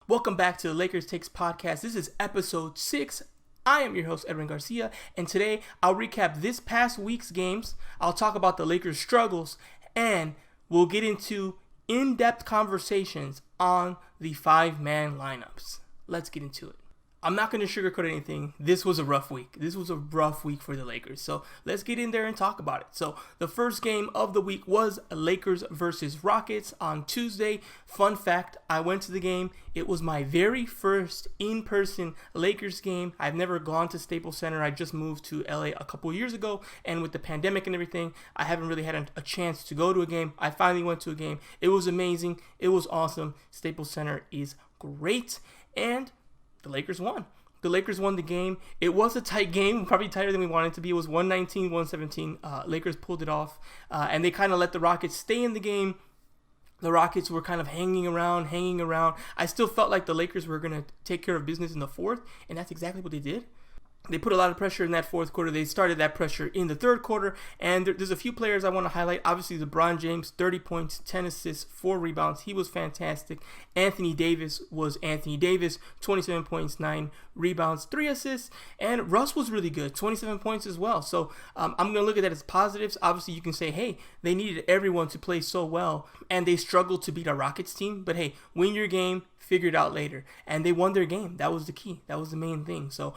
Welcome back to the Lakers Takes podcast. This is episode 6. I am your host, Edwin Garcia, and today I'll recap this past week's games. I'll talk about the Lakers' struggles, and we'll get into in-depth conversations on the 5-man lineups. Let's get into it. I'm not going to sugarcoat anything. This was a rough week. This was a rough week for the Lakers. So let's get in there and talk about it. So the first game of the week was Lakers versus Rockets on Tuesday. Fun fact, I went to the game. It was my very first in-person Lakers game. I've never gone to Staples Center. I just moved to LA a couple years ago. And with the pandemic and everything, I haven't really had a chance to go to a game. I finally went to a game. It was amazing. It was awesome. Staples Center is great. And the Lakers won. The Lakers won the game. It was a tight game, probably tighter than we wanted it to be. It was 119-117. Lakers pulled it off, and they kind of let the Rockets stay in the game. The Rockets were kind of hanging around. I still felt like the Lakers were going to take care of business in the fourth, and that's exactly what they did. They put a lot of pressure in that fourth quarter. They started that pressure in the third quarter. And there's a few players I want to highlight. Obviously, LeBron James, 30 points, 10 assists, 4 rebounds. He was fantastic. Anthony Davis was Anthony Davis, 27 points, 9 rebounds, 3 assists. And Russ was really good, 27 points as well. So I'm going to look at that as positives. Obviously, you can say, hey, they needed everyone to play so well, and they struggled to beat a Rockets team. But hey, win your game. Figure it out later, and they won their game. That was the key. That was the main thing. So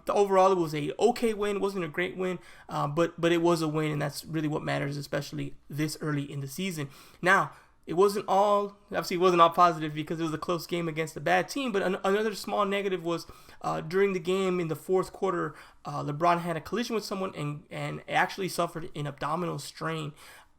overall, it was a okay win. It wasn't a great win, but it was a win, and that's really what matters, especially this early in the season. Now, it wasn't all positive because it was a close game against a bad team. But another small negative was during the game in the fourth quarter, LeBron had a collision with someone and actually suffered an abdominal strain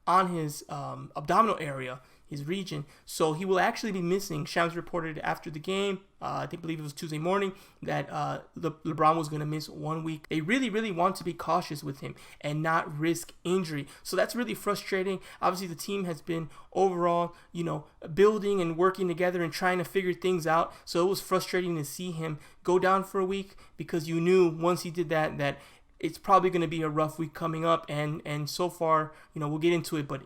on his abdominal area, his region. So he will actually be missing. Shams reported after the game, I believe it was Tuesday morning, that LeBron was going to miss 1 week. They really, really want to be cautious with him and not risk injury. So that's really frustrating. Obviously, the team has been overall, building and working together and trying to figure things out. So it was frustrating to see him go down for a week because you knew once he did that it's probably going to be a rough week coming up. And so far, we'll get into it, but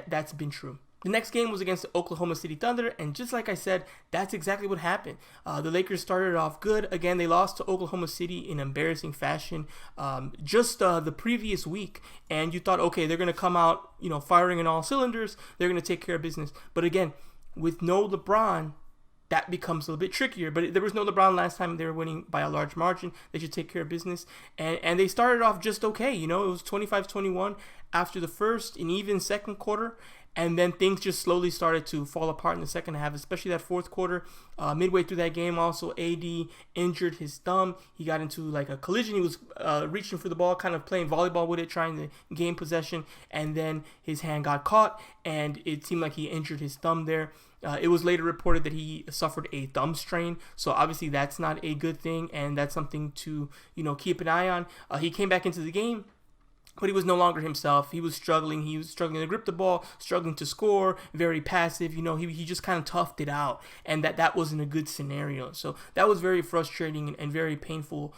that's been true. The next game was against the Oklahoma City Thunder, and just like I said, that's exactly what happened. The Lakers started off good. Again, they lost to Oklahoma City in embarrassing fashion just the previous week, and you thought, okay, they're going to come out, firing in all cylinders. They're going to take care of business. But again, with no LeBron, that becomes a little bit trickier. But there was no LeBron last time. They were winning by a large margin. They should take care of business. And they started off just okay. It was 25-21 after the first and even second quarter. And then things just slowly started to fall apart in the second half, especially that fourth quarter. Midway through that game, also, AD injured his thumb. He got into like a collision. He was reaching for the ball, kind of playing volleyball with it, trying to gain possession. And then his hand got caught, and it seemed like he injured his thumb there. It was later reported that he suffered a thumb strain. So obviously that's not a good thing, and that's something to, keep an eye on. He came back into the game, but he was no longer himself. He was struggling. He was struggling to grip the ball, struggling to score, very passive. He just kind of toughed it out, and that wasn't a good scenario. So that was very frustrating and very painful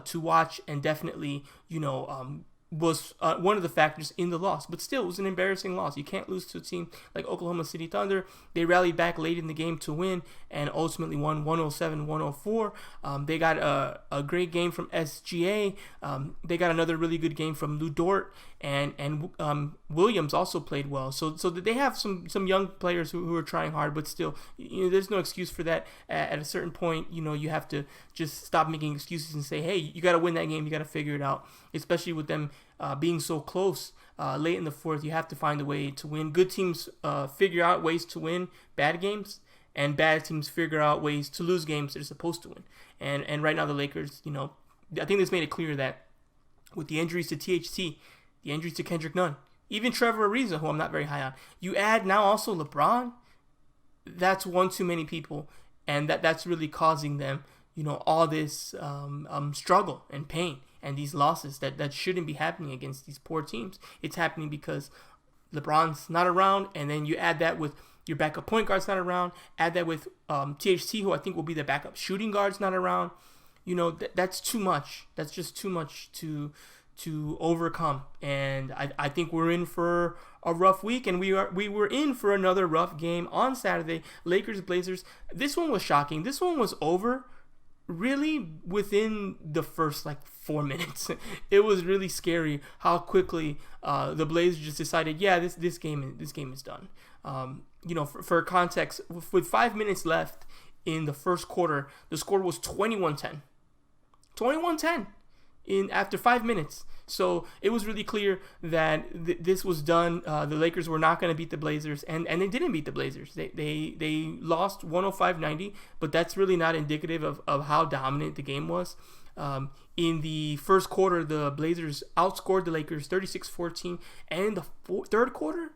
to watch, and definitely, was one of the factors in the loss. But still, it was an embarrassing loss. You can't lose to a team like Oklahoma City Thunder. They rallied back late in the game to win and ultimately won 107-104. They got a great game from SGA. They got another really good game from Lu Dort, and Williams also played well. So they have some young players who are trying hard, but still, there's no excuse for that. At a certain point, you have to just stop making excuses and say, hey, you got to win that game. You got to figure it out, especially with them being so close late in the fourth. You have to find a way to win. Good teams figure out ways to win bad games, and bad teams figure out ways to lose games they're supposed to win. And right now the Lakers, I think this made it clear that with the injuries to THT, the injuries to Kendrick Nunn, even Trevor Ariza, who I'm not very high on, you add now also LeBron, that's one too many people, and that's really causing them, all this struggle and pain and these losses that shouldn't be happening against these poor teams. It's happening because LeBron's not around, and then you add that with your backup point guard's not around, add that with THT, who I think will be the backup shooting guard's not around. That's too much. That's just too much to to overcome. And I think we're in for a rough week, and we were in for another rough game on Saturday. Lakers Blazers. This one was shocking. This one was over really within the first like 4 minutes. It was really scary how quickly the Blazers just decided, yeah, this game is done. For context, with 5 minutes left in the first quarter, the score was 21-10. 21-10 after 5 minutes. So it was really clear that this was done. The Lakers were not going to beat the Blazers, and they didn't beat the Blazers. They lost 105-90, but that's really not indicative of how dominant the game was. In the first quarter, the Blazers outscored the Lakers 36-14, and in the third quarter,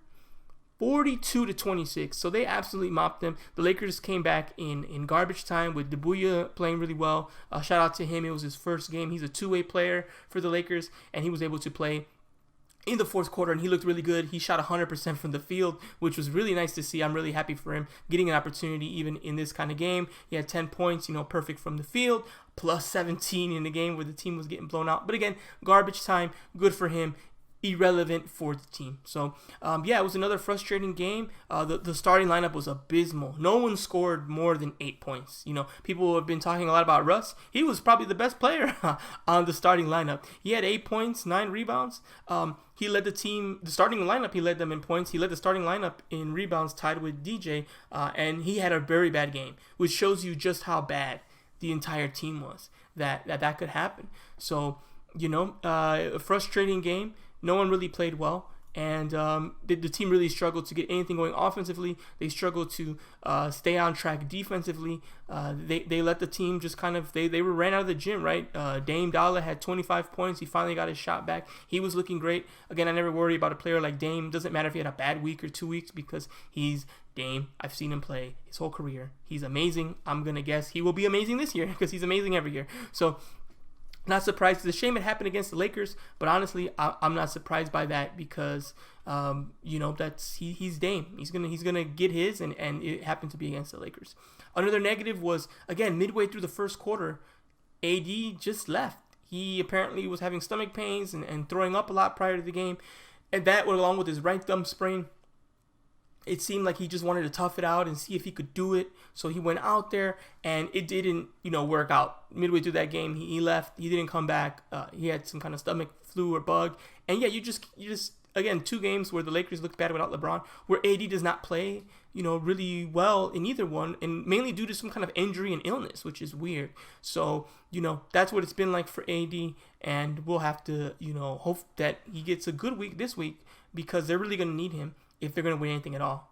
42-26. So they absolutely mopped them. The Lakers came back in garbage time with Debuya playing really well. Shout out to him. It was his first game. He's a two-way player for the Lakers, and he was able to play in the fourth quarter, and he looked really good. He shot 100% from the field, which was really nice to see. I'm really happy for him getting an opportunity even in this kind of game. He had 10 points, perfect from the field, plus 17 in the game where the team was getting blown out. But again, garbage time, good for him. Irrelevant for the team. So, it was another frustrating game. The starting lineup was abysmal. No one scored more than 8 points. People have been talking a lot about Russ. He was probably the best player on the starting lineup. He had 8 points, 9 rebounds. He led the team, the starting lineup, he led them in points. He led the starting lineup in rebounds, tied with DJ, and he had a very bad game, which shows you just how bad the entire team was, that could happen. So, a frustrating game. No one really played well, and the team really struggled to get anything going offensively. They struggled to stay on track defensively. They let the team just kind of, they were ran out of the gym, right? Dame Dollar had 25 points. He finally got his shot back. He was looking great. Again, I never worry about a player like Dame. Doesn't matter if he had a bad week or 2 weeks, because he's Dame. I've seen him play his whole career. He's amazing. I'm going to guess he will be amazing this year, because he's amazing every year. So, not surprised. It's a shame it happened against the Lakers, but honestly, I'm not surprised by that, because that's he's Dame. He's gonna get his, and it happened to be against the Lakers. Another negative was, again, midway through the first quarter, AD just left. He apparently was having stomach pains and throwing up a lot prior to the game, and that, along with his right thumb sprain, it seemed like he just wanted to tough it out and see if he could do it. So he went out there, and it didn't, work out. Midway through that game, he left. He didn't come back. He had some kind of stomach flu or bug. And yeah, you just again, 2 games where the Lakers looked bad without LeBron, where AD does not play, really well in either one, and mainly due to some kind of injury and illness, which is weird. So, that's what it's been like for AD, and we'll have to, hope that he gets a good week this week, because they're really going to need him if they're going to win anything at all.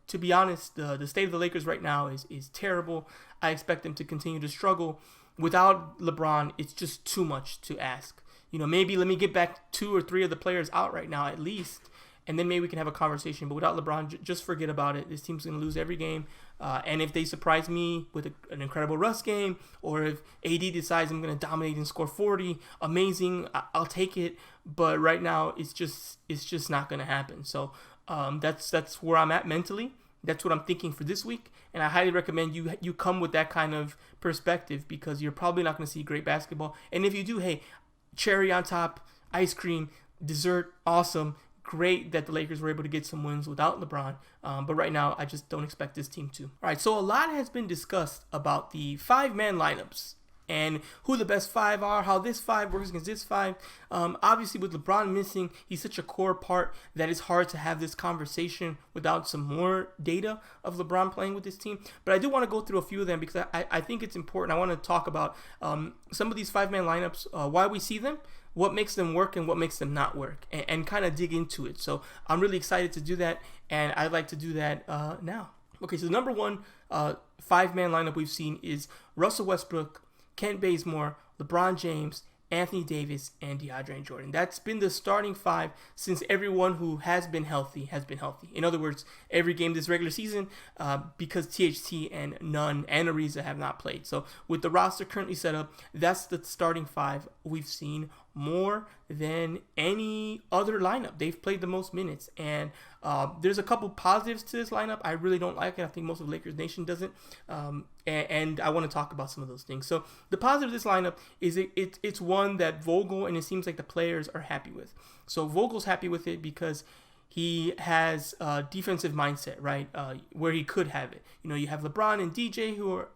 To be honest, the state of the Lakers right now is terrible. I expect them to continue to struggle. Without LeBron, it's just too much to ask. Maybe let me get back 2 or 3 of the players out right now at least, and then maybe we can have a conversation. But without LeBron, just forget about it. This team's going to lose every game. And if they surprise me with an incredible Russ game, or if AD decides I'm going to dominate and score 40, amazing, I'll take it. But right now, it's just not going to happen. So that's where I'm at mentally. That's what I'm thinking for this week, and I highly recommend you come with that kind of perspective, because you're probably not going to see great basketball. And if you do, hey, cherry on top, ice cream, dessert, awesome, great that the Lakers were able to get some wins without LeBron. But right now, I just don't expect this team to. All right, so a lot has been discussed about the 5-man lineups and who the best 5 are, how this 5 works against this 5. Obviously, with LeBron missing, he's such a core part that it's hard to have this conversation without some more data of LeBron playing with this team. But I do want to go through a few of them, because I think it's important. I want to talk about some of these 5-man lineups, why we see them, what makes them work and what makes them not work, and kind of dig into it. So I'm really excited to do that, and I'd like to do that now. Okay, so the number one 5-man lineup we've seen is Russell Westbrook, Kent Bazemore, LeBron James, Anthony Davis, and DeAndre Jordan. That's been the starting 5 since everyone who has been healthy has been healthy. In other words, every game this regular season, because THT and Nunn and Ariza have not played. So with the roster currently set up, that's the starting 5 we've seen more than any other lineup. They've played the most minutes, and there's a couple positives to this lineup. I really don't like it. I think most of Lakers Nation doesn't. And I want to talk about some of those things. So the positive of this lineup is it's one that Vogel and it seems like the players are happy with. So Vogel's happy with it because he has a defensive mindset, right? Where he could have it. You have LeBron and DJ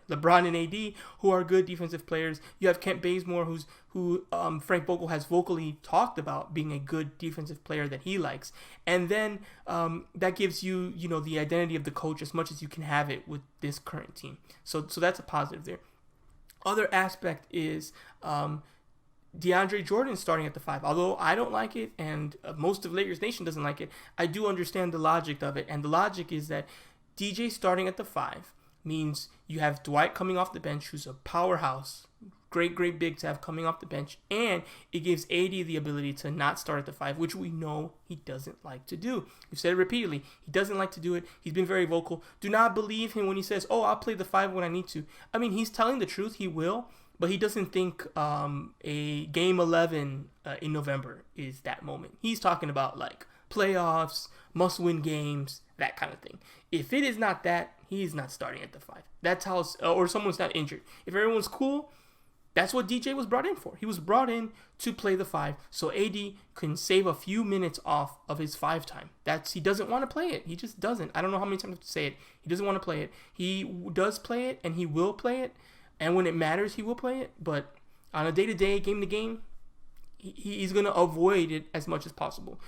LeBron and AD who are good defensive players. You have Kent Bazemore who Frank Vogel has vocally talked about being a good defensive player that he likes. And then that gives you, the identity of the coach as much as you can have it with this current team. So that's a positive there. Other aspect is DeAndre Jordan starting at the 5. Although I don't like it and most of Lakers Nation doesn't like it, I do understand the logic of it. And the logic is that DJ starting at the 5 means you have Dwight coming off the bench, who's a powerhouse, great big to have coming off the bench, and it gives AD the ability to not start at the 5, which we know he doesn't like to do. We've said it repeatedly. He doesn't like to do it. He's been very vocal. Do not believe him when he says, I'll play the 5 when I need to. I mean, he's telling the truth. He will. But he doesn't think a game 11 in November is that moment. He's talking about like playoffs, must-win games, that kind of thing. If it is not that, he's not starting at the 5. That's how, or someone's not injured. If everyone's cool, that's what DJ was brought in for. He was brought in to play the 5 so AD can save a few minutes off of his 5 time. He doesn't want to play it. He just doesn't. I don't know how many times I have to say it. He doesn't want to play it. He does play it, and he will play it. And when it matters, he will play it. But on a day-to-day, game-to-game, he's going to avoid it as much as possible.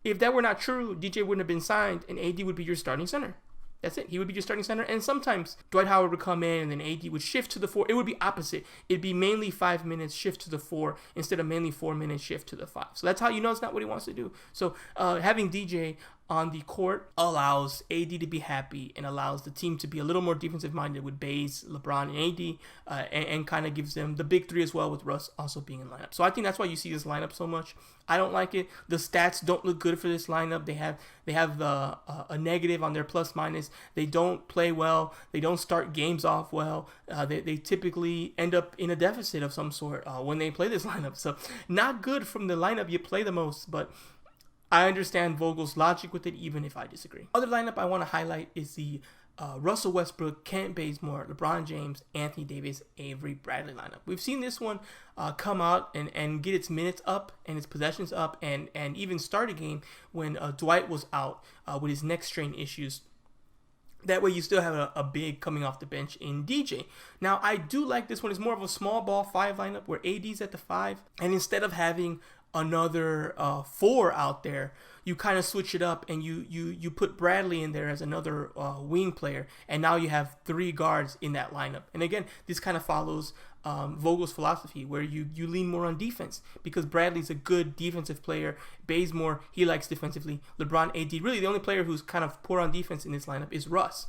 If that were not true, DJ wouldn't have been signed, and AD would be your starting center. That's it. He would be your starting center. And sometimes Dwight Howard would come in, and then AD would shift to the 4. It would be opposite. It'd be mainly 5 minutes shift to the 4 instead of mainly 4 minutes shift to the 5. So that's how you know it's not what he wants to do. So having DJ on the court allows AD to be happy and allows the team to be a little more defensive minded with Baze, LeBron, and AD, and kind of gives them the big 3 as well, with Russ also being in lineup. So I think that's why you see this lineup so much. I don't like it. The stats don't look good for this lineup. They have a negative on their plus minus. They don't play well. They don't start games off well. They typically end up in a deficit of some sort when they play this lineup. So not good from the lineup you play the most, but I understand Vogel's logic with it, even if I disagree. Other lineup I want to highlight is the Russell Westbrook, Kent Bazemore, LeBron James, Anthony Davis, Avery Bradley lineup. We've seen this one come out and get its minutes up and its possessions up and even start a game when Dwight was out with his neck strain issues. That way you still have a big coming off the bench in DJ. Now, I do like this one. It's more of a small ball 5 lineup where AD's at the 5. And instead of having another 4 out there, you kind of switch it up and you put Bradley in there as another wing player, and now you have 3 guards in that lineup. And again, this kind of follows Vogel's philosophy, where you lean more on defense because Bradley's a good defensive player. Bazemore, he likes defensively. LeBron, AD, really the only player who's kind of poor on defense in this lineup is Russ.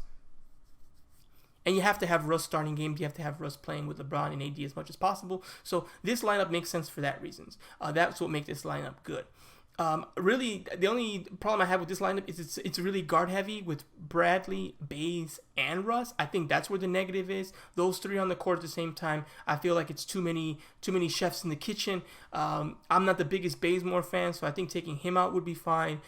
And you have to have Russ starting games. You have to have Russ playing with LeBron and AD as much as possible. So this lineup makes sense for that reasons. That's what makes this lineup good. Really, the only problem I have with this lineup is it's really guard heavy with Bradley, Baze, and Russ. I think that's where the negative is. Those 3 on the court at the same time, I feel like it's too many chefs in the kitchen. I'm not the biggest Bazemore fan, so I think taking him out would be fine.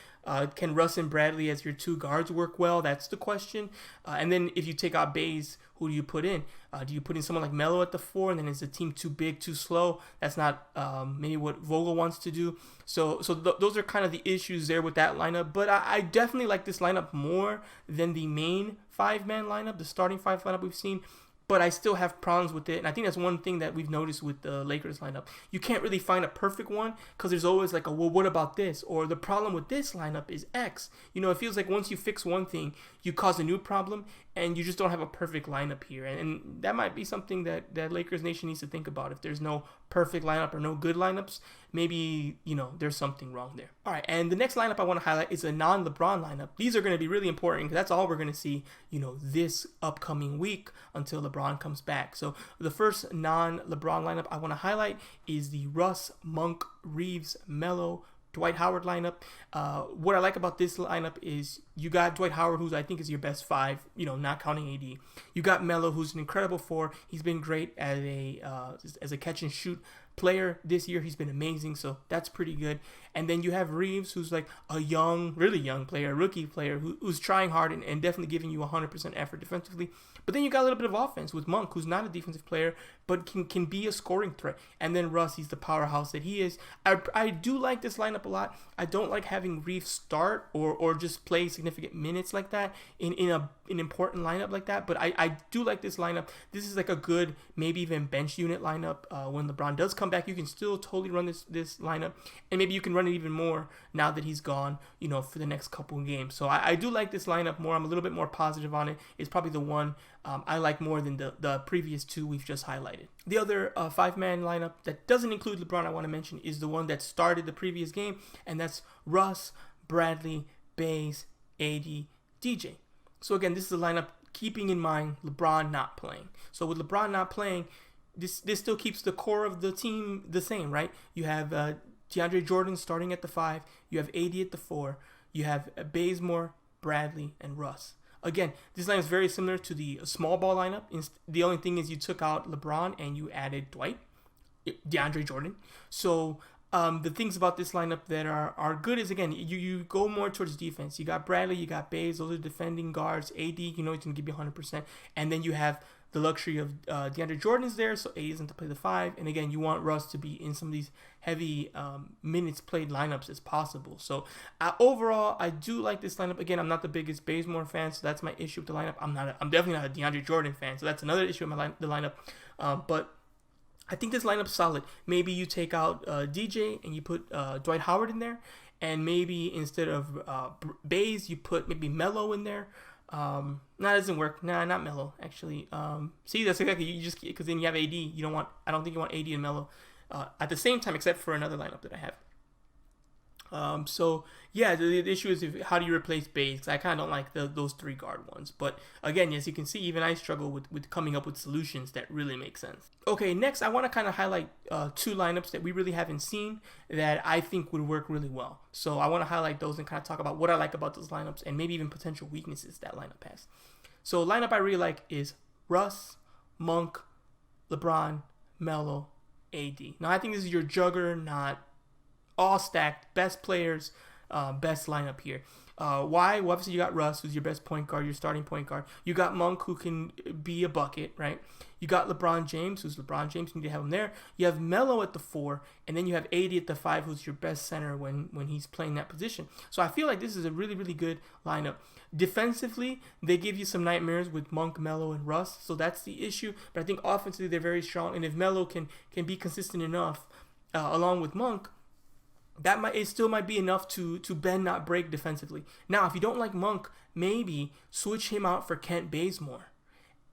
Can Russ and Bradley as your 2 guards work well? That's the question. And then if you take out Baze, who do you put in? Do you put in someone like Melo at the 4, and then is the team too big, too slow? That's not maybe what Vogel wants to do. So those are kind of the issues there with that lineup. But I definitely like this lineup more than the main 5-man lineup, the starting 5 lineup we've seen. But I still have problems with it. And I think that's one thing that we've noticed with the Lakers lineup. You can't really find a perfect one because there's always like well, what about this? Or the problem with this lineup is X. It feels like once you fix one thing, you cause a new problem, and you just don't have a perfect lineup here. And that might be something that Lakers Nation needs to think about. If there's no perfect lineup or no good lineups, maybe, there's something wrong there. All right, and the next lineup I want to highlight is a non-LeBron lineup. These are going to be really important because that's all we're going to see, this upcoming week until LeBron comes back. So the first non-LeBron lineup I want to highlight is the Russ, Monk, Reeves, Melo, Dwight Howard lineup. What I like about this lineup is you got Dwight Howard, who's I think is your best 5, not counting AD. You got Melo, who's an incredible 4. He's been great as a catch and shoot player this year. He's been amazing, so that's pretty good. And then you have Reeves, who's like a young, really young player, rookie player, who's trying hard and definitely giving you 100% effort defensively. But then you got a little bit of offense with Monk, who's not a defensive player, but can be a scoring threat. And then Russ, he's the powerhouse that he is. I do like this lineup a lot. I don't like having Reeves start or just play significant minutes like that in an important lineup like that. But I do like this lineup. This is like a good, maybe even bench unit lineup. When LeBron does come back, you can still totally run this lineup. And maybe you can run it even more now that he's gone, for the next couple of games. So I do like this lineup more. I'm a little bit more positive on it. It's probably the one I like more than the previous two we've just highlighted. The other five-man lineup that doesn't include LeBron I want to mention is the one that started the previous game, and that's Russ, Bradley, Bays, AD, DJ. So again, this is a lineup keeping in mind LeBron not playing. So with LeBron not playing, this still keeps the core of the team the same, right? You have DeAndre Jordan starting at the 5. You have AD at the 4. You have Bazemore, Bradley, and Russ. Again, this line is very similar to the small ball lineup. The only thing is you took out LeBron and you added DeAndre Jordan. So the things about this lineup that are good is, again, you go more towards defense. You got Bradley, you got Bays, those are defending guards. AD, he's going to give you 100%. And then you have the luxury of DeAndre Jordan is there, so AD isn't to play the 5. And again, you want Russ to be in some of these heavy minutes played lineups as possible. So overall, I do like this lineup. Again, I'm not the biggest Bazemore fan, so that's my issue with the lineup. I'm definitely not a DeAndre Jordan fan, so that's another issue with the lineup. But I think this lineup's solid. Maybe you take out DJ and you put Dwight Howard in there, and maybe instead of Bays, you put maybe Melo in there. That doesn't work. Nah, not Melo, actually. See, that's exactly, you just, because then you have AD. I don't think you want AD and Melo at the same time, except for another lineup that I have. So yeah, the issue is how do you replace Bays? I kind of don't like those 3 guard ones. But again, as you can see, even I struggle with coming up with solutions that really make sense. Okay, next I want to kind of highlight 2 lineups that we really haven't seen that I think would work really well. So I want to highlight those and kind of talk about what I like about those lineups and maybe even potential weaknesses that lineup has. So a lineup I really like is Russ, Monk, LeBron, Melo, AD. Now I think this is your juggernaut, all stacked, best players, best lineup here. Why? Well, obviously you got Russ, who's your best point guard, your starting point guard. You got Monk, who can be a bucket, right? You got LeBron James, who's LeBron James. You need to have him there. You have Melo at the 4, and then you have AD at the 5, who's your best center when he's playing that position. So I feel like this is a really, really good lineup. Defensively, they give you some nightmares with Monk, Melo, and Russ, so that's the issue. But I think offensively they're very strong, and if Melo can be consistent enough, along with Monk, it still might be enough to bend, not break defensively. Now, if you don't like Monk, maybe switch him out for Kent Bazemore.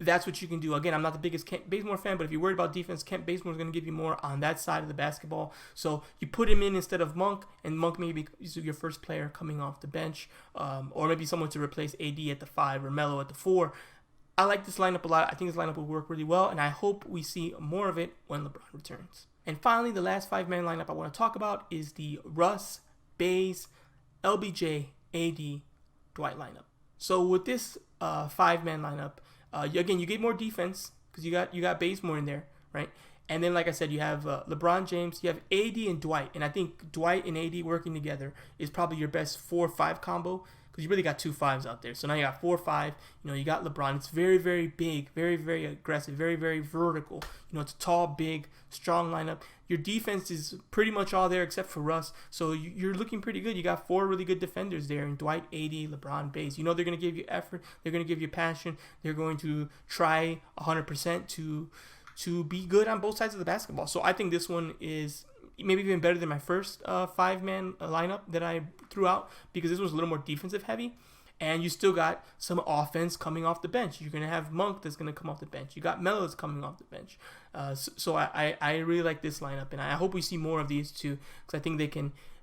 That's what you can do. Again, I'm not the biggest Kent Bazemore fan, but if you're worried about defense, Kent Bazemore is going to give you more on that side of the basketball. So you put him in instead of Monk, and Monk maybe is your first player coming off the bench, or maybe someone to replace AD at the 5 or Melo at the 4. I like this lineup a lot. I think this lineup will work really well, and I hope we see more of it when LeBron returns. And finally, the last 5-man lineup I want to talk about is the Russ, Bays, LBJ, AD, Dwight lineup. So with this 5-man lineup, again, you get more defense because you got Bazemore in there, right? And then, like I said, you have LeBron James, you have AD and Dwight, and I think Dwight and AD working together is probably your best 4-5 combo. Because you really got 2 5s out there. So now you got 4-5. You got LeBron. It's very, very big, very, very aggressive, very, very vertical. It's a tall, big, strong lineup. Your defense is pretty much all there except for Russ. So you're looking pretty good. You got 4 really good defenders there in Dwight, AD, LeBron, Bays. They're going to give you effort. They're going to give you passion. They're going to try 100% to be good on both sides of the basketball. So I think this one is maybe even better than my first 5-man lineup that I threw out, because this was a little more defensive heavy, and you still got some offense coming off the bench. You're going to have Monk that's going to come off the bench. You got Melo that's coming off the bench. So I really like this lineup, and I hope we see more of these two, because I think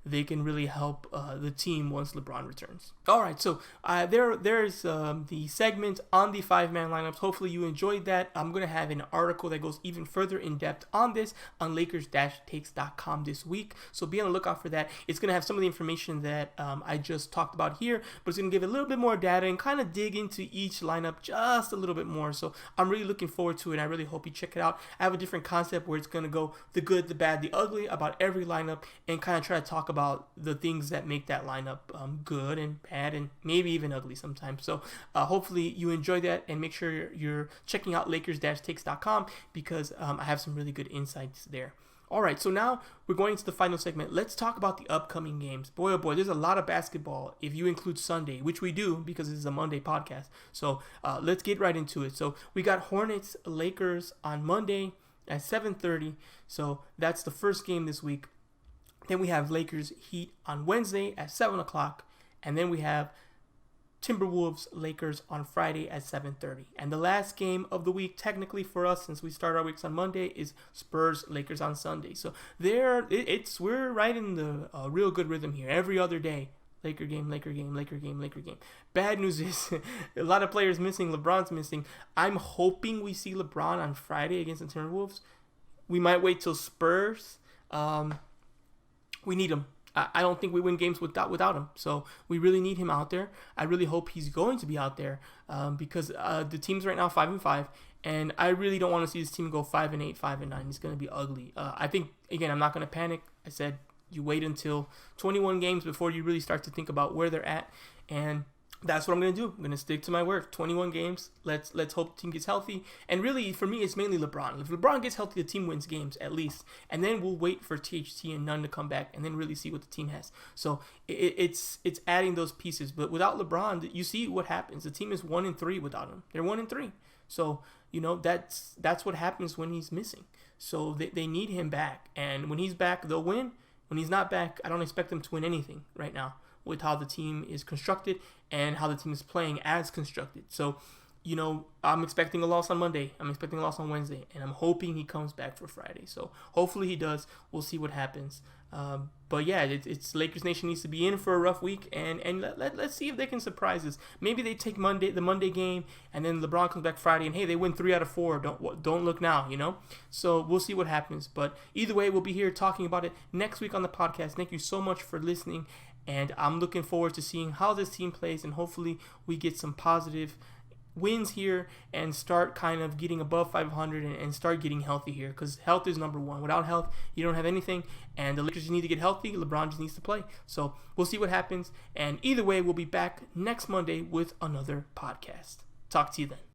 they can really help the team once LeBron returns. All right, so there's the segment on the 5-man lineups. Hopefully you enjoyed that. I'm going to have an article that goes even further in depth on this on Lakers-Takes.com this week. So be on the lookout for that. It's going to have some of the information that I just talked about here, but it's going to give a little bit more data and kind of dig into each lineup just a little bit more. So I'm really looking forward to it. And I really hope you check it out. I have a different concept where it's going to go the good, the bad, the ugly about every lineup and kind of try to talk about the things that make that lineup good and bad and maybe even ugly sometimes. So hopefully you enjoy that, and make sure you're checking out Lakers-Takes.com because I have some really good insights there. All right, so now we're going to the final segment. Let's talk about the upcoming games. Boy, oh boy, there's a lot of basketball if you include Sunday, which we do because this is a Monday podcast. So let's get right into it. So we got Hornets Lakers on Monday at 7:30. So that's the first game this week. Then we have Lakers Heat on Wednesday at 7 o'clock. And then we have Timberwolves Lakers on Friday at 7:30. And the last game of the week, technically for us, since we start our weeks on Monday, is Spurs Lakers on Sunday. So we're right in the real good rhythm here. Every other day, Laker game, Laker game, Laker game, Laker game. Bad news is a lot of players missing. LeBron's missing. I'm hoping we see LeBron on Friday against the Timberwolves. We might wait till Spurs. We need him. I don't think we win games without him. So we really need him out there. I really hope he's going to be out there because the team's right now 5-5, and I really don't want to see this team go 5-8, 5-9. It's going to be ugly. I think, again, I'm not going to panic. I said you wait until 21 games before you really start to think about where they're at, and that's what I'm going to do. I'm going to stick to my word. 21 games. Let's hope the team gets healthy. And really, for me, it's mainly LeBron. If LeBron gets healthy, the team wins games at least. And then we'll wait for THT and Nunn to come back and then really see what the team has. So it's adding those pieces. But without LeBron, you see what happens. The team is 1-3 without him. They're 1-3. So, that's what happens when he's missing. So they need him back. And when he's back, they'll win. When he's not back, I don't expect them to win anything right now with how the team is constructed and how the team is playing as constructed. So, I'm expecting a loss on Monday. I'm expecting a loss on Wednesday. And I'm hoping he comes back for Friday. So, hopefully he does. We'll see what happens. But yeah, it's Lakers Nation needs to be in for a rough week. And let's see if they can surprise us. Maybe they take the Monday game, and then LeBron comes back Friday, and hey, they win 3 out of 4. Don't look now, So we'll see what happens. But either way, we'll be here talking about it next week on the podcast. Thank you so much for listening. And I'm looking forward to seeing how this team plays, and hopefully we get some positive wins here and start kind of getting above 500 and start getting healthy here, because health is number one. Without health, you don't have anything, and the Lakers just need to get healthy. LeBron just needs to play. So we'll see what happens, and either way, we'll be back next Monday with another podcast. Talk to you then.